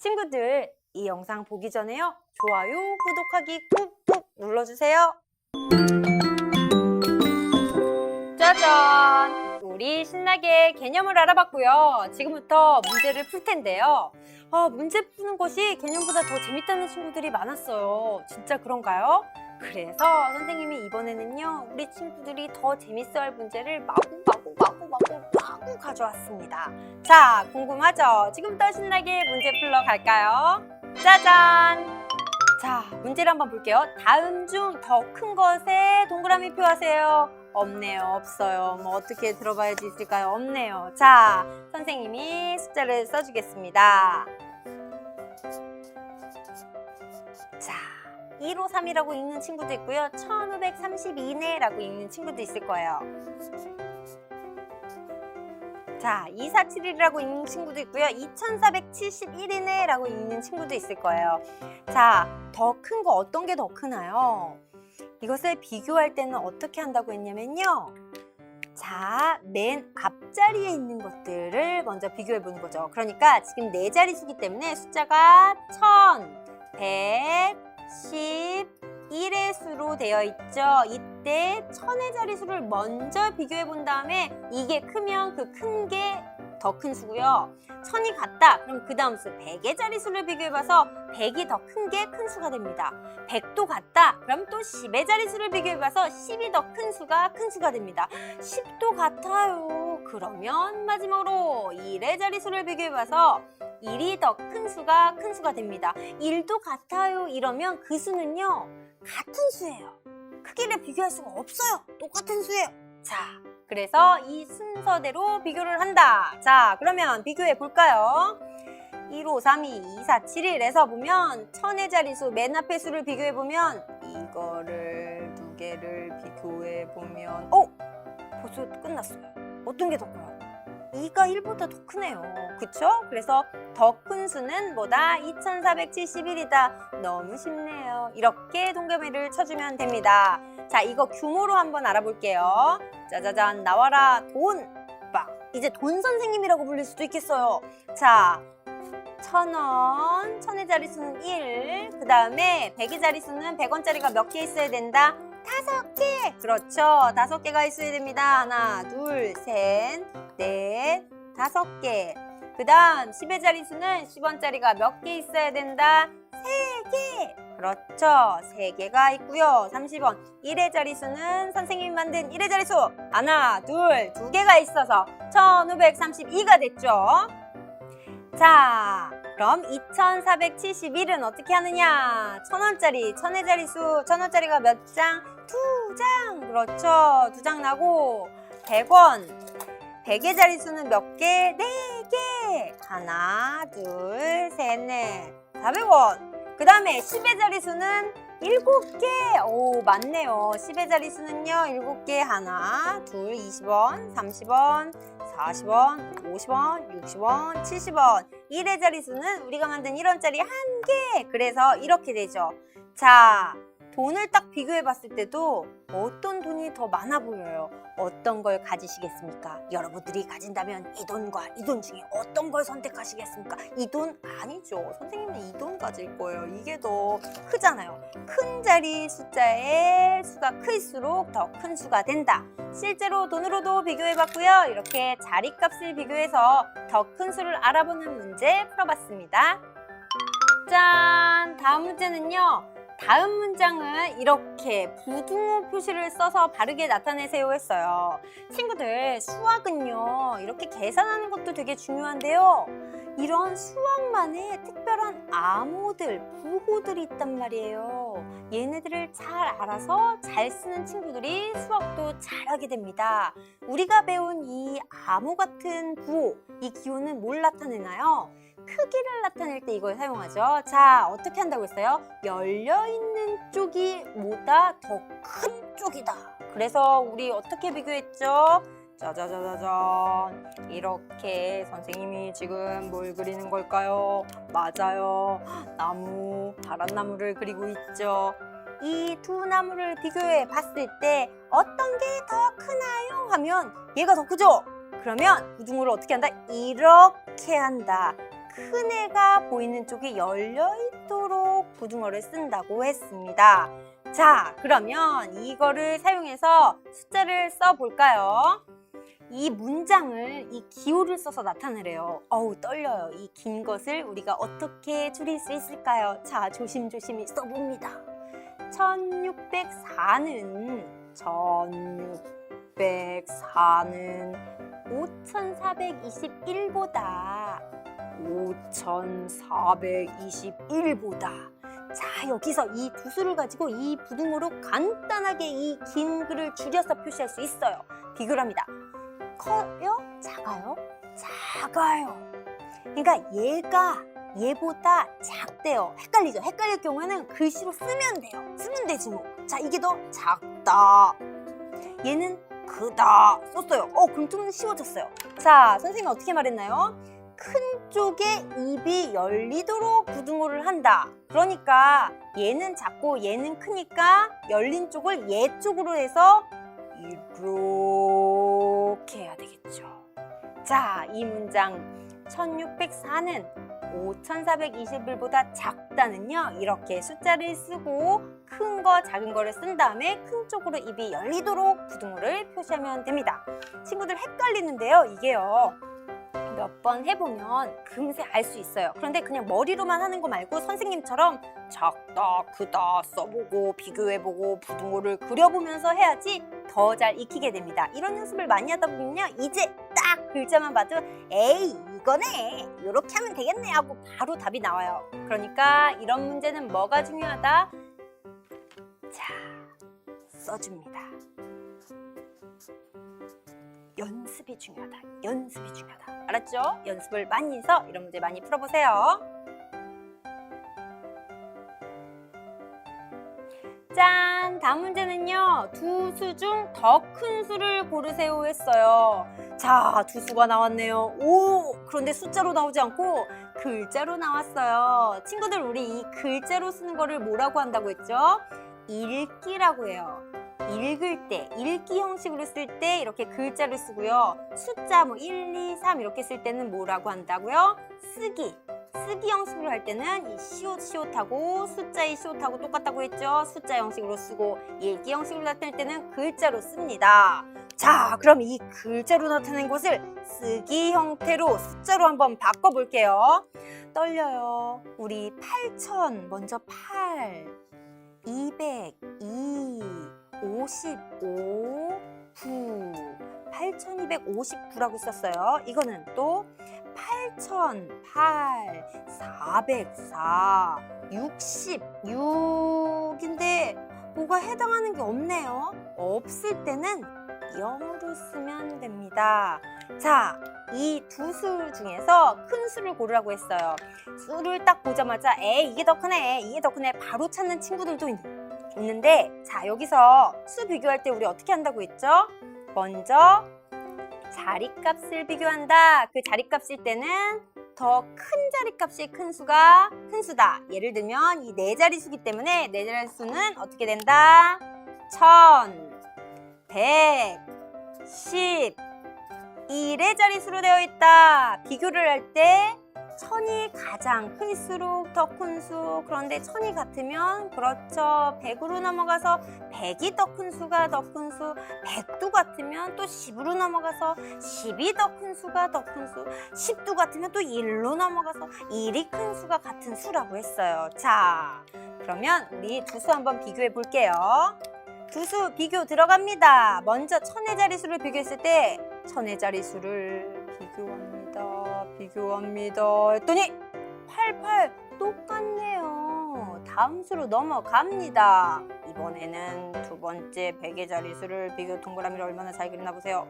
친구들, 이 영상 보기 전에요. 좋아요, 구독하기 꾹꾹 눌러주세요. 짜잔! 우리 신나게 개념을 알아봤고요. 지금부터 문제를 풀 텐데요. 문제 푸는 것이 개념보다 더 재밌다는 친구들이 많았어요. 진짜 그런가요? 그래서 선생님이 이번에는요, 우리 친구들이 더 재밌어할 문제를 마구 가져왔습니다. 자, 궁금하죠? 지금부터 신나게 문제 풀러 갈까요? 짜잔! 자, 문제를 한번 볼게요. 다음 중 더 큰 것에 동그라미 표하세요. 없네요. 없어요. 뭐 어떻게 들어봐야지 있을까요? 없네요. 자, 선생님이 숫자를 써주겠습니다. 자, 153이라고 읽는 친구도 있고요. 1532네라고 읽는 친구도 있을 거예요. 자, 2471이라고 읽는 친구도 있고요. 2471이네라고 읽는 친구도 있을 거예요. 자, 더 큰 거 어떤 게 더 크나요? 이것을 비교할 때는 어떻게 한다고 했냐면요. 자, 맨 앞자리에 있는 것들을 먼저 비교해 보는 거죠. 그러니까 지금 4자릿수기 때문에 숫자가 1111의 수로 되어 있죠. 이때 1000의 자릿수를 먼저 비교해 본 다음에 이게 크면 그 큰 게 더 큰 수고요. 1000이 같다. 그럼 그 다음 수 100의 자릿수를 비교해봐서 100이 더 큰 게 큰 수가 됩니다. 100도 같다. 그럼 또 10의 자릿수를 비교해봐서 10이 더 큰 수가 큰 수가 됩니다. 10도 같아요. 그러면 마지막으로 1의 자릿수를 비교해봐서 1이 더 큰 수가 큰 수가 됩니다. 1도 같아요. 이러면 그 수는요, 같은 수예요. 크기를 비교할 수가 없어요. 똑같은 수예요. 자, 그래서 이 순서대로 비교를 한다. 자, 그러면 비교해 볼까요? 1532, 2471에서 보면 1000의 자릿수 맨 앞의 수를 비교해 보면 이거를 두 개를 비교해 보면 벌써 끝났어요. 어떤 게 더 커요? 2가 1보다 더 크네요. 그쵸? 그래서 더 큰 수는 뭐다? 2471이다. 너무 쉽네요. 이렇게 동그라미를 쳐주면 됩니다. 자, 이거 규모로 한번 알아볼게요. 짜자잔, 나와라 돈! 빡! 이제 돈 선생님이라고 불릴 수도 있겠어요. 자, 1000원, 1000의 자릿수는 1. 그 다음에 100의 자릿수는 100원짜리가 몇 개 있어야 된다? 5개! 그렇죠. 5개가 있어야 됩니다. 하나, 둘, 셋, 넷, 5개. 그 다음 10의 자릿수는 10원짜리가 몇 개 있어야 된다? 3개! 그렇죠. 3개가 있고요. 30원. 1의 자릿수는 선생님이 만든 1의 자릿수 하나, 둘, 2개가 있어서 1532가 됐죠. 자, 그럼 2471은 어떻게 하느냐? 1000원짜리, 1000의 자릿수, 1000원짜리가 몇 장? 2장! 그렇죠. 2장 나고 100원. 100의 자릿수는 몇 개? 4개! 하나, 둘, 셋, 넷. 400원. 그 다음에 10의 자릿수는 7개. 오, 맞네요. 10의 자릿수는요, 7개. 하나, 둘, 20원, 30원, 40원, 50원, 60원, 70원. 1의 자릿수는 우리가 만든 1원짜리 1개. 그래서 이렇게 되죠. 자, 돈을 딱 비교해 봤을 때도 어떤 돈이 더 많아 보여요? 어떤 걸 가지시겠습니까? 여러분들이 가진다면 이 돈과 이 돈 중에 어떤 걸 선택하시겠습니까? 이 돈 아니죠. 선생님은 이 돈 가질 거예요. 이게 더 크잖아요. 큰 자리 숫자의 수가 클수록 더 큰 수가 된다. 실제로 돈으로도 비교해 봤고요. 이렇게 자리값을 비교해서 더 큰 수를 알아보는 문제 풀어봤습니다. 짠! 다음 문제는요. 다음 문장을 이렇게 부등호 표시를 써서 바르게 나타내세요 했어요. 친구들, 수학은요, 이렇게 계산하는 것도 되게 중요한데요. 이런 수학만의 특별한 암호들, 부호들이 있단 말이에요. 얘네들을 잘 알아서 잘 쓰는 친구들이 수학도 잘하게 됩니다. 우리가 배운 이 암호 같은 부호, 이 기호는 뭘 나타내나요? 크기를 나타낼 때 이걸 사용하죠. 자, 어떻게 한다고 했어요? 열려있는 쪽이 뭐다? 더 큰 쪽이다. 그래서 우리 어떻게 비교했죠? 짜자자자잔. 이렇게 선생님이 지금 뭘 그리는 걸까요? 맞아요. 나무, 바람나무를 그리고 있죠. 이 두 나무를 비교해 봤을 때 어떤 게 더 크나요? 하면 얘가 더 크죠? 그러면 부등호를 어떻게 한다? 이렇게 한다. 큰 애가 보이는 쪽이 열려 있도록 부등호를 쓴다고 했습니다. 자, 그러면 이거를 사용해서 숫자를 써볼까요? 이 문장을 이 기호를 써서 나타내래요. 어우, 떨려요. 이 긴 것을 우리가 어떻게 줄일 수 있을까요? 자, 조심조심히 써봅니다. 1604는 5421보다 5421보다 자, 여기서 이 두 수를 가지고 이 부등호로 간단하게 이 긴 글을 줄여서 표시할 수 있어요. 비교를 합니다. 커요? 작아요? 작아요. 그러니까 얘가 얘보다 작대요. 헷갈리죠? 헷갈릴 경우에는 글씨로 쓰면 돼요. 쓰면 되지 뭐. 자, 이게 더 작다. 얘는 크다. 썼어요. 그럼 좀 쉬워졌어요. 자, 선생님이 어떻게 말했나요? 큰 쪽에 입이 열리도록 부등호를 한다. 그러니까 얘는 작고 얘는 크니까 열린 쪽을 얘 쪽으로 해서 이렇게 해야 되겠죠. 자, 이 문장 1604는 5421보다 작다는요. 이렇게 숫자를 쓰고 큰 거, 작은 거를 쓴 다음에 큰 쪽으로 입이 열리도록 부등호를 표시하면 됩니다. 친구들 헷갈리는데요. 이게요. 몇 번 해보면 금세 알 수 있어요. 그런데 그냥 머리로만 하는 거 말고 선생님처럼 작다, 크다 써보고 비교해보고 부등호를 그려보면서 해야지 더 잘 익히게 됩니다. 이런 연습을 많이 하다 보면요. 이제 딱 글자만 봐도 에이 이거네 이렇게 하면 되겠네 하고 바로 답이 나와요. 그러니까 이런 문제는 뭐가 중요하다? 자, 써줍니다. 연습이 중요하다. 연습이 중요하다. 알았죠? 연습을 많이 해서 이런 문제 많이 풀어보세요. 짠! 다음 문제는요. 두 수 중 더 큰 수를 고르세요 했어요. 자, 두 수가 나왔네요. 오! 그런데 숫자로 나오지 않고 글자로 나왔어요. 친구들, 우리 이 글자로 쓰는 거를 뭐라고 한다고 했죠? 읽기라고 해요. 읽을 때, 읽기 형식으로 쓸 때 이렇게 글자를 쓰고요. 숫자 1, 2, 3 이렇게 쓸 때는 뭐라고 한다고요? 쓰기 형식으로 할 때는 이 시옷하고 숫자의 시옷하고 똑같다고 했죠? 숫자 형식으로 쓰고 읽기 형식으로 나타낼 때는 글자로 씁니다. 자, 그럼 이 글자로 나타낸 것을 쓰기 형태로 숫자로 한번 바꿔볼게요. 떨려요. 우리 8000 먼저 8, 200, 2, 55, 9, 8259라고 썼어요. 이거는 또 8008, 404, 66인데 뭐가 해당하는 게 없네요. 없을 때는 0으로 쓰면 됩니다. 자, 이 두 수 중에서 큰 수를 고르라고 했어요. 수를 딱 보자마자 이게 더 크네, 이게 더 크네 바로 찾는 친구들도 있는데 자, 여기서 수 비교할 때 우리 어떻게 한다고 했죠? 먼저 자리값을 비교한다. 그 자리값일 때는 더 큰 자리값이 큰 수가 큰 수다. 예를 들면 이 네 자리수기 때문에 네 자리수는 어떻게 된다? 1000, 100, 10, 1의 자리수로 되어 있다. 비교를 할 때 1000이 가장 클수록 더 큰 수. 그런데 1000이 같으면 그렇죠. 100으로 넘어가서 100이 더 큰 수가 더 큰 수. 100도 같으면 또 10으로 넘어가서 10이 더 큰 수가 더 큰 수. 10도 같으면 또 1로 넘어가서 1이 큰 수가 같은 수라고 했어요. 자, 그러면 우리 두 수 한번 비교해 볼게요. 두 수 비교 들어갑니다. 먼저 1000의 자리수를 비교했을 때 1000의 자리수를 비교합니다 했더니 88 똑같네요. 다음 수로 넘어갑니다. 이번에는 두 번째 100의 자리수를 비교 동그라미를 얼마나 잘 그리나 보세요.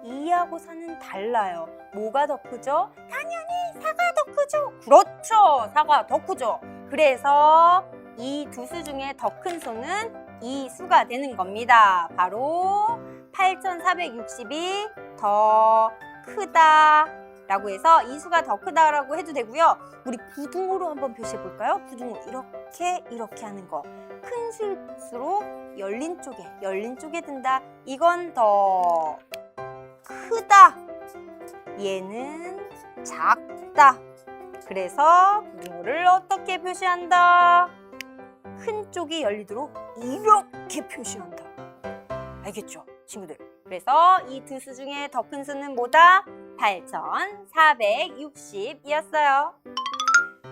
2하고 4는 달라요. 뭐가 더 크죠? 당연히 4가 더 크죠. 그렇죠. 4가 더 크죠. 그래서 이 두 수 중에 더 큰 수는 이 수가 되는 겁니다. 바로 8460이 더 크다 라고 해서 이 수가 더 크다라고 해도 되고요. 우리 부등호로 한번 표시해 볼까요? 부등호 이렇게 하는 거. 큰 수일수록 열린 쪽에 든다. 이건 더 크다. 얘는 작다. 그래서 부등호를 어떻게 표시한다? 큰 쪽이 열리도록 이렇게 표시한다. 알겠죠, 친구들? 그래서 이 두 수 중에 더 큰 수는 뭐다? 8,460이었어요.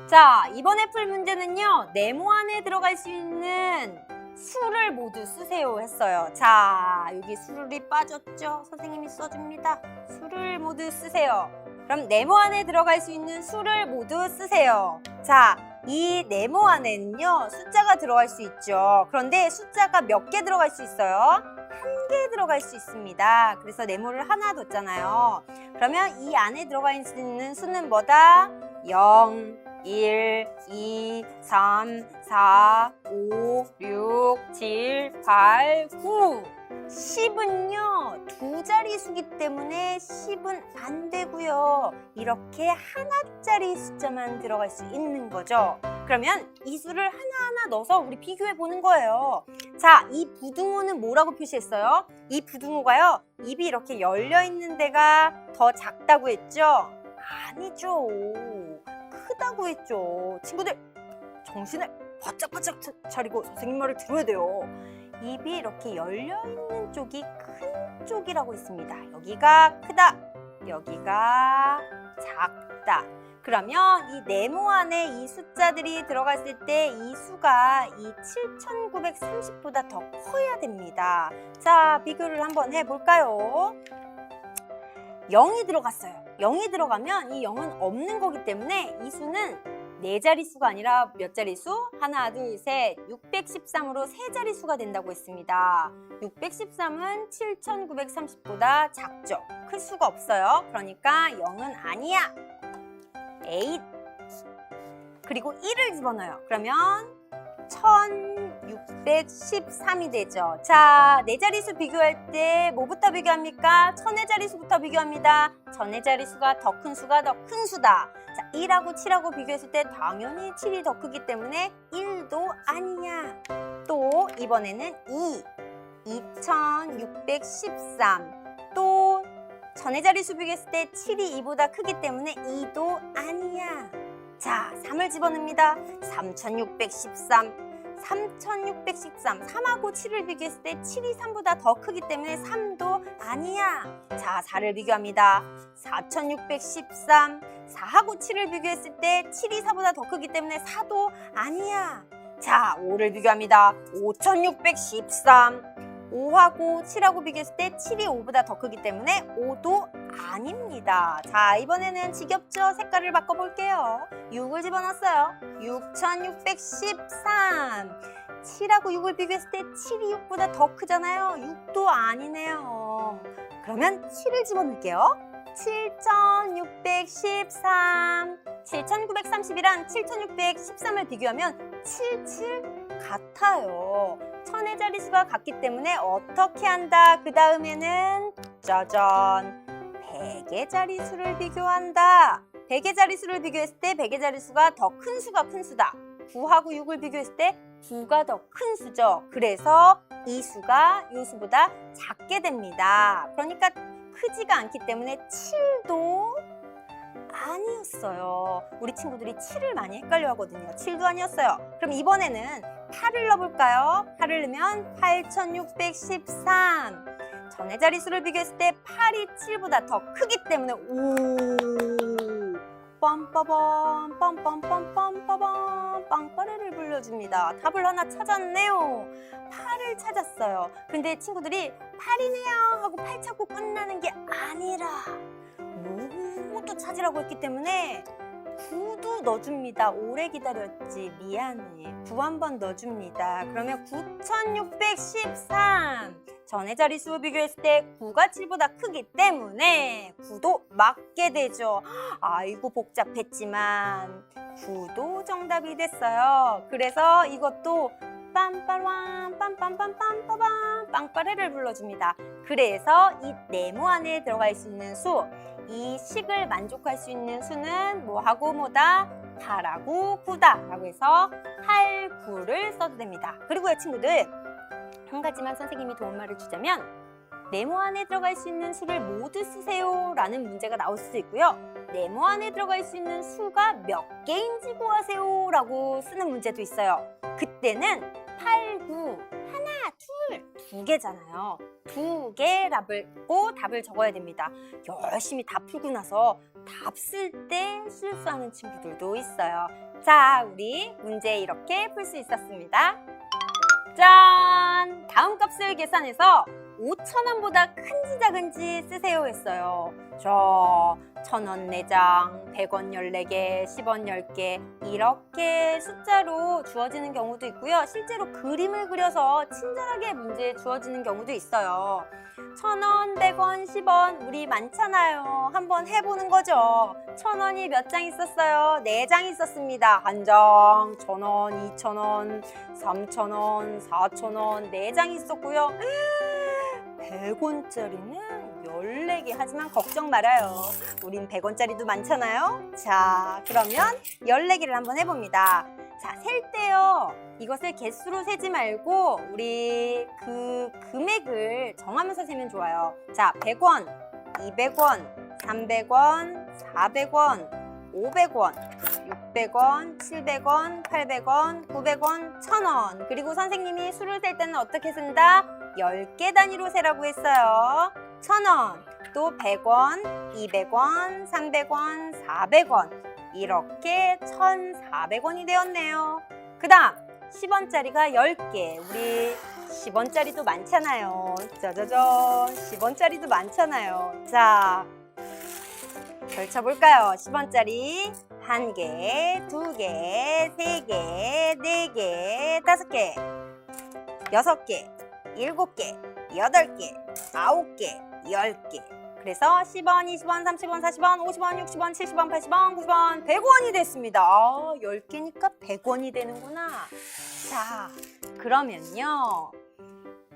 자, 이번에 풀 문제는요. 네모 안에 들어갈 수 있는 수를 모두 쓰세요 했어요. 자, 여기 수를 빠졌죠? 선생님이 써줍니다. 수를 모두 쓰세요. 그럼 네모 안에 들어갈 수 있는 수를 모두 쓰세요. 자, 이 네모 안에는요. 숫자가 들어갈 수 있죠. 그런데 숫자가 몇 개 들어갈 수 있어요? 한 개 들어갈 수 있습니다. 그래서 네모를 하나 뒀잖아요. 그러면 이 안에 들어가 있는 수는 뭐다? 0, 1, 2, 3, 4, 5, 6, 7, 8, 9. 10은요, 두 자릿수기 때문에 10은 안 되고요. 이렇게 하나짜리 숫자만 들어갈 수 있는 거죠. 그러면 이 수를 하나하나 넣어서 우리 비교해 보는 거예요. 자, 이 부등호는 뭐라고 표시했어요? 이 부등호가요, 입이 이렇게 열려 있는 데가 더 작다고 했죠? 아니죠. 크다고 했죠. 친구들, 정신을 바짝바짝 차리고 선생님 말을 들어야 돼요. 입이 이렇게 열려있는 쪽이 큰 쪽이라고 했습니다. 여기가 크다, 여기가 작다. 그러면 이 네모 안에 이 숫자들이 들어갔을 때 이 수가 이 7,930보다 더 커야 됩니다. 자, 비교를 한번 해볼까요? 0이 들어갔어요. 0이 들어가면 이 0은 없는 거기 때문에 이 수는 네 자릿수가 아니라 몇 자릿수? 하나, 둘, 셋, 613으로 세 자릿수가 된다고 했습니다. 613은 7,930보다 작죠. 클 수가 없어요. 그러니까 0은 아니야. 8. 그리고 1을 집어넣어요. 그러면 1613이 되죠. 자, 네 자릿수 비교할 때 뭐부터 비교합니까? 천의 자릿수부터 비교합니다. 천의 자릿수가 더 큰 수가 더 큰 수다. 자, 1하고 7하고 비교했을 때 당연히 7이 더 크기 때문에 1도 아니야. 또 이번에는 2, 2613. 또 천의 자릿수 비교했을 때 7이 2보다 크기 때문에 2도 아니야. 자, 3을 집어넣습니다. 3613. 3613. 3하고 7을 비교했을 때 7이 3보다 더 크기 때문에 3도 아니야. 자, 4를 비교합니다. 4613. 4하고 7을 비교했을 때 7이 4보다 더 크기 때문에 4도 아니야. 자, 5를 비교합니다. 5613. 5하고 7하고 비교했을 때 7이 5보다 더 크기 때문에 5도 아닙니다. 자, 이번에는 지겹죠? 색깔을 바꿔볼게요. 6을 집어넣었어요. 6613. 7하고 6을 비교했을 때 7이 6보다 더 크잖아요. 6도 아니네요. 그러면 7을 집어넣을게요. 7613. 7930이랑 7613을 비교하면 77 같아요. 천의 자릿수가 같기 때문에 어떻게 한다? 그 다음에는 짜잔, 100의 자릿수를 비교한다. 100의 자릿수를 비교했을 때 100의 자릿수가 더 큰 수가 큰 수다. 9하고 6을 비교했을 때 9가 더 큰 수죠. 그래서 이 수가 이 수보다 작게 됩니다. 그러니까 크지가 않기 때문에 7도 아니었어요. 우리 친구들이 7을 많이 헷갈려 하거든요. 7도 아니었어요. 그럼 이번에는 8을 넣어볼까요? 8을 넣으면 8613. 전의 자릿수를 비교했을 때 8이 7보다 더 크기 때문에 빰빠밤 빰빰빰빰빠밤 빵빠레를 불러줍니다. 답을 하나 찾았네요. 8을 찾았어요. 근데 친구들이 8이네요 하고 8 찾고 끝나는 게 아니라 모두 찾으라고 했기 때문에 9도 넣어줍니다. 오래 기다렸지. 미안해. 9 한번 넣어줍니다. 그러면 9613. 전의 자릿수 비교했을 때 9가 7보다 크기 때문에 9도 맞게 되죠. 아이고 복잡했지만 9도 정답이 됐어요. 그래서 이것도 빰빠람 빰빰빰빰빠밤 빵빠레를 불러줍니다. 그래서 이 네모 안에 들어갈 수 있는 수, 이 식을 만족할 수 있는 수는 뭐하고 뭐다? 8하고 9다 라고 해서 8, 9를 써도 됩니다. 그리고요 친구들, 한 가지만 선생님이 도움말을 주자면 네모 안에 들어갈 수 있는 수를 모두 쓰세요 라는 문제가 나올 수도 있고요. 네모 안에 들어갈 수 있는 수가 몇 개인지 구하세요 라고 쓰는 문제도 있어요. 그때는 8, 9, 하나, 둘, 두 개잖아요. 두 개라고 답을 적어야 됩니다. 열심히 다 풀고 나서 답 쓸 때 실수하는 친구들도 있어요. 자, 우리 문제 이렇게 풀 수 있었습니다. 짠! 다음 값을 계산해서 5,000원보다 큰지 작은지 쓰세요 했어요. 저 1,000원 4장, 100원 14개, 10원 10개 이렇게 숫자로 주어지는 경우도 있고요. 실제로 그림을 그려서 친절하게 문제 주어지는 경우도 있어요. 1,000원, 100원, 10원 우리 많잖아요. 한번 해보는 거죠. 1,000원이 몇 장 있었어요? 4장 있었습니다. 1장, 1,000원, 2,000원, 3,000원, 4,000원 4장 있었고요. 100원짜리는 14개 하지만 걱정 말아요. 우린 100원짜리도 많잖아요. 자, 그러면 14개를 한번 해봅니다. 자, 셀 때요. 이것을 개수로 세지 말고 우리 그 금액을 정하면서 세면 좋아요. 자, 100원, 200원, 300원, 400원, 500원, 600원, 700원, 800원, 900원, 1,000원. 그리고 선생님이 수를 셀 때는 어떻게 쓴다? 10개 단위로 세라고 했어요. 1,000원, 또 100원, 200원, 300원, 400원. 이렇게 1,400원이 되었네요. 그 다음 10원짜리가 10개. 우리 10원짜리도 많잖아요. 짜자잔, 10원짜리도 많잖아요. 자, 펼쳐볼까요? 10원짜리 1개, 2개, 3개, 4개, 5개, 6개, 7개, 8개, 9개, 10개. 그래서 10원, 20원, 30원, 40원, 50원, 60원, 70원, 80원, 90원, 100원이 됐습니다. 10개니까 100원이 되는구나. 자, 그러면요.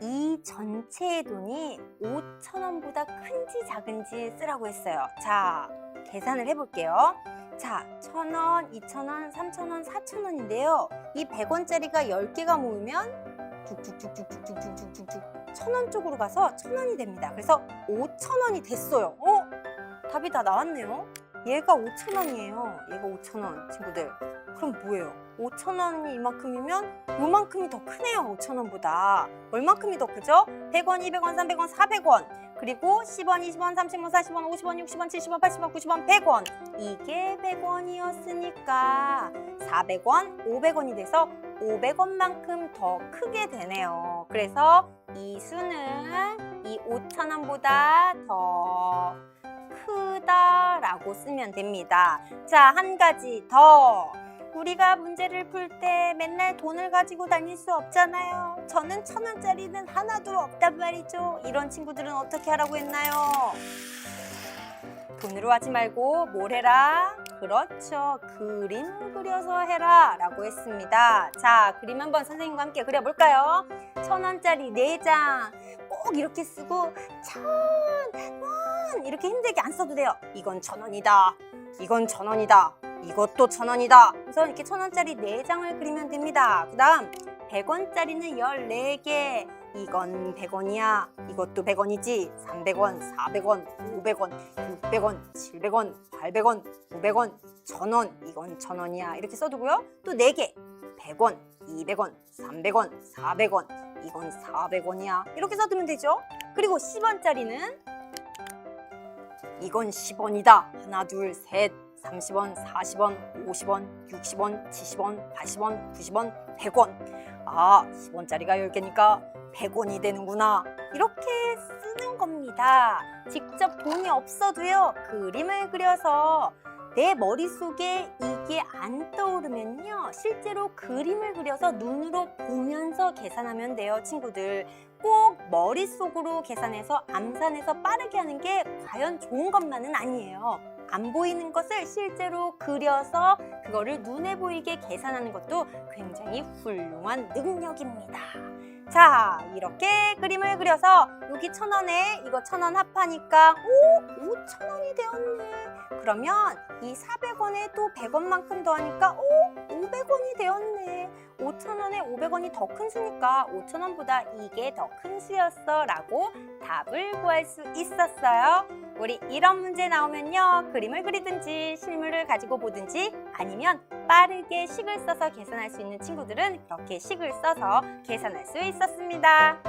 이 전체의 돈이 5,000원보다 큰지 작은지 쓰라고 했어요. 자, 계산을 해볼게요. 자, 1,000원, 2,000원, 3,000원, 4,000원인데요. 이 100원짜리가 10개가 모이면 툭툭툭툭툭툭툭툭툭 1,000원 쪽으로 가서 1,000원이 됩니다. 그래서 5,000원이 됐어요. 답이 다 나왔네요. 얘가 5,000원이에요. 얘가 5,000원 친구들. 그럼 뭐예요? 5,000원이 이만큼이면 요만큼이 더 크네요. 5,000원보다. 얼만큼이 더 크죠? 100원, 200원, 300원, 400원. 그리고 10원, 20원, 30원, 40원, 50원, 60원, 70원, 80원, 90원, 100원. 이게 100원이었으니까 400원, 500원이 돼서 500원만큼 더 크게 되네요. 그래서 이 수는 이 5,000원보다 더 크다라고 쓰면 됩니다. 자, 한 가지 더. 우리가 문제를 풀 때 맨날 돈을 가지고 다닐 수 없잖아요. 저는 1,000원짜리는 하나도 없단 말이죠. 이런 친구들은 어떻게 하라고 했나요? 돈으로 하지 말고 뭘 해라? 그렇죠. 그림 그려서 해라 라고 했습니다. 자, 그림 한번 선생님과 함께 그려볼까요? 1,000원짜리 4장 꼭 이렇게 쓰고 1,000원 이렇게 힘들게 안 써도 돼요. 이건 1,000원이다. 이건 1,000원이다. 이것도 1,000원이다. 그래서 이렇게 1,000원짜리 4장을 그리면 됩니다. 그 다음 100원짜리는 14개. 이건 100원이야. 이것도 100원이지. 300원, 400원, 500원, 600원, 700원, 800원, 900원, 1,000원. 이건 1,000원이야. 이렇게 써두고요. 또 4개. 100원, 200원, 300원, 400원. 이건 400원이야. 이렇게 써두면 되죠. 그리고 10원짜리는 이건 10원이다. 하나, 둘, 셋. 30원, 40원, 50원, 60원, 70원, 80원, 90원, 100원. 아, 10원짜리가 10개니까 100원이 되는구나. 이렇게 쓰는 겁니다. 직접 돈이 없어도요. 그림을 그려서 내 머릿속에 이게 안 떠오르면요. 실제로 그림을 그려서 눈으로 보면서 계산하면 돼요, 친구들. 꼭 머릿속으로 계산해서 암산해서 빠르게 하는 게 과연 좋은 것만은 아니에요. 안 보이는 것을 실제로 그려서 그거를 눈에 보이게 계산하는 것도 굉장히 훌륭한 능력입니다. 자, 이렇게 그림을 그려서 여기 1,000원에 이거 1,000원 합하니까 5,000원이 되었네. 그러면 이 400원에 또 100원만큼 더하니까 500원이 되었네. 5,000원에 500원이 더 큰 수니까 5,000원보다 이게 더 큰 수였어 라고 답을 구할 수 있었어요. 우리 이런 문제 나오면요, 그림을 그리든지 실물을 가지고 보든지 아니면 빠르게 식을 써서 계산할 수 있는 친구들은 그렇게 식을 써서 계산할 수 있었습니다.